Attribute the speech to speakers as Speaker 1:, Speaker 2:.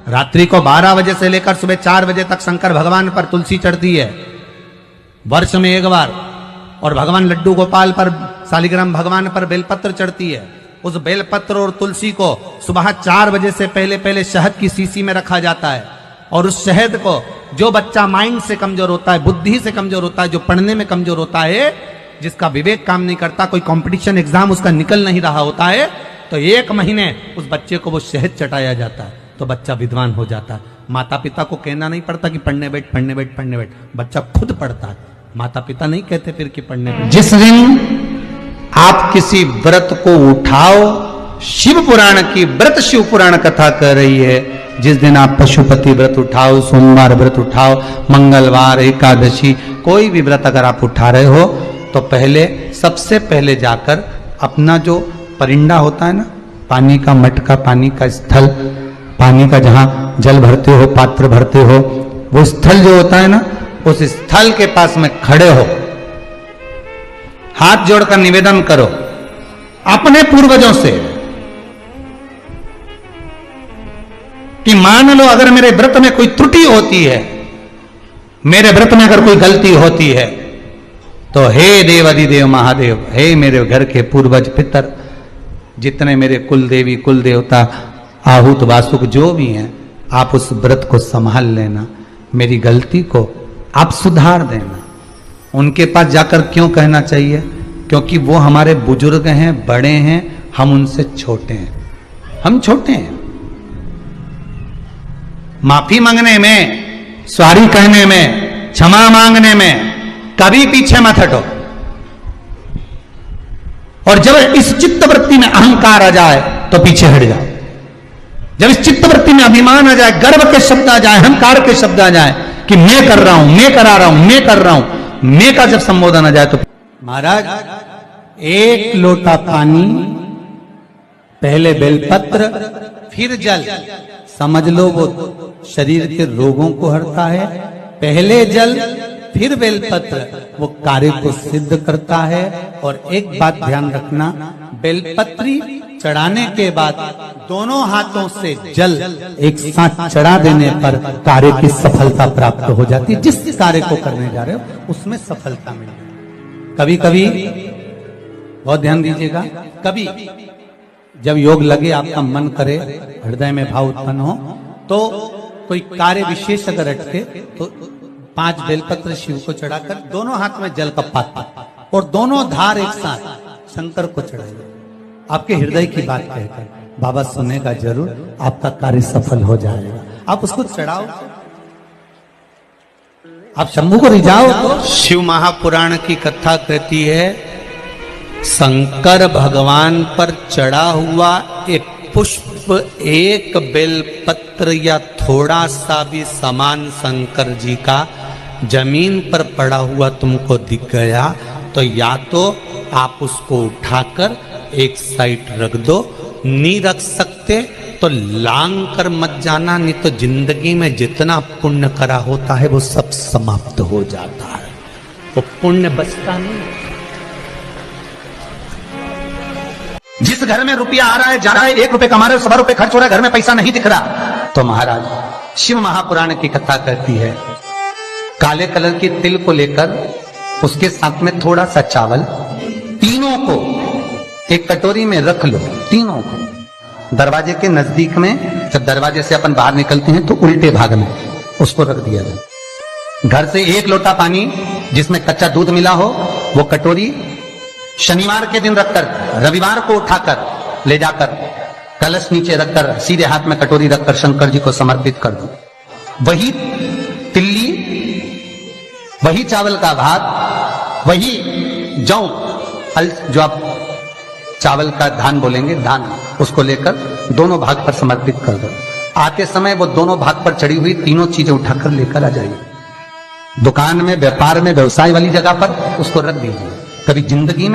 Speaker 1: रात्रि को 12 बजे से लेकर सुबह 4 बजे तक शंकर भगवान पर तुलसी चढ़ती है, वर्ष में एक बार। और भगवान लड्डू गोपाल पर, शालिग्राम भगवान पर बेलपत्र चढ़ती है। उस बेलपत्र और तुलसी को सुबह 4 बजे से पहले पहले शहद की शीशी में रखा जाता है। और उस शहद को जो बच्चा माइंड से कमजोर होता है, बुद्धि से कमजोर होता है, जो पढ़ने में कमजोर होता है, जिसका विवेक काम नहीं करता, कोई कंपटीशन एग्जाम उसका निकल नहीं रहा होता है, तो 1 महीने उस बच्चे को वो शहद चटाया जाता है, तो बच्चा विद्वान हो जाता है। माता पिता को कहना नहीं पड़ता कि पढ़ने बैठ पढ़ने बैठ पढ़ने बैठ, बच्चा खुद पढ़ता है। माता पिता नहीं कहते फिर कि पढ़ने बैठ। जिस दिन आप किसी व्रत को उठाओ, शिव पुराण की व्रत शिव पुराण कथा कर रही है, जिस दिन आप पशुपति व्रत उठाओ, सोमवार व्रत उठाओ, मंगलवार, एकादशी, कोई भी व्रत अगर आप उठा रहे हो, तो पहले सबसे पहले जाकर अपना जो परिंदा होता है ना, पानी का मटका, पानी का स्थल, पानी का जहां जल भरते हो, पात्र भरते हो, वो स्थल जो होता है ना, उस स्थल के पास में खड़े हो, हाथ जोड़कर निवेदन करो अपने पूर्वजों से कि मान लो अगर मेरे व्रत में कोई त्रुटि होती है, मेरे व्रत में अगर कोई गलती होती है, तो हे देव अधिदेव महादेव, हे मेरे घर के पूर्वज पितर, जितने मेरे कुल देवी कुल देवता आहूत वासुक जो भी हैं, आप उस व्रत को संभाल लेना, मेरी गलती को आप सुधार देना। उनके पास जाकर क्यों कहना चाहिए? क्योंकि वो हमारे बुजुर्ग हैं, बड़े हैं, हम उनसे छोटे हैं, हम छोटे हैं। माफी मांगने में, सॉरी कहने में, क्षमा मांगने में कभी पीछे मत हटो। और जब इस चित्तवृत्ति में अहंकार आ जाए तो पीछे हट जाओ। जब इस चित्तवृत्ति में अभिमान आ जाए, गर्व के शब्द आ जाए, अहंकार के शब्द आ जाए कि मैं कर रहा हूं, मैं करा रहा हूं, मैं कर रहा हूं, मैं का जब संबोधन आ जाए, तो महाराज 1 लोटा पानी, पहले बेलपत्र, फिर जल, समझ लो वो शरीर के रोगों को हरता है। पहले जल फिर बेलपत्र, वो कार्य को सिद्ध करता है। और एक बात ध्यान रखना, बेलपत्री चढ़ाने के बाद दोनों हाथों से जल एक साथ चढ़ा देने पर कार्य की सफलता प्राप्त हो जाती है। जिस कार्य को करने जा रहे हो उसमें सफलता मिलेगी। कभी कभी बहुत ध्यान दीजिएगा, कभी जब योग लगे, आपका मन करे, हृदय में भाव उत्पन्न हो, तो कोई कार्य विशेष अगर अटके तो 5 बेलपत्र शिव को चढ़ाकर दोनों हाथ में जल का पात्र और दोनों धार एक साथ शंकर को चढ़ाइए। आपके हृदय की बात कहकर बाबा सुनेगा जरूर, आपका कार्य सफल हो जाएगा। आप उसको चढ़ाओ, आप शंभू को रिझाओ। शिव महापुराण की कथा कहती है, शंकर भगवान पर चढ़ा हुआ एक पुष्प, एक बेलपत्र या थोड़ा सा भी सामान शंकर जी का जमीन पर पड़ा हुआ तुमको दिख गया, तो या तो आप उसको उठाकर एक साइड रख दो, नहीं रख सकते तो लांग कर मत जाना, नहीं तो जिंदगी में जितना पुण्य करा होता है वो सब समाप्त हो जाता है, वो पुण्य बचता नहीं। जिस घर में रुपया आ रहा है, जा रहा है, 1 रुपए कमा रहे हो, 100 रुपए खर्च हो रहा है, घर में पैसा नहीं दिख रहा, तो महाराज शिव महापुराण की कथा कहती है, काले कलर की तिल को लेकर उसके साथ में थोड़ा सा चावल, तीनों को एक कटोरी में रख लो, तीनों को दरवाजे के नजदीक में। जब दरवाजे से अपन बाहर निकलते हैं तो उल्टे भाग में उसको रख दिया जाए। घर से 1 लोटा पानी जिसमें कच्चा दूध मिला हो, वो कटोरी शनिवार के दिन रखकर, रविवार को उठाकर ले जाकर कलश नीचे रखकर, सीधे हाथ में कटोरी रखकर शंकर जी को समर्पित कर दो। वही तिल्ली, वही चावल का भात, वही जौ, जो आप चावल का धान बोलेंगे, धान, उसको लेकर दोनों भाग पर समर्पित कर दो। आते समय वो दोनों भाग पर चढ़ी हुई तीनों चीजें उठाकर लेकर आ जाइए। दुकान में, व्यापार में, व्यवसाय वाली जगह पर उसको रख दीजिए। कभी जिंदगी में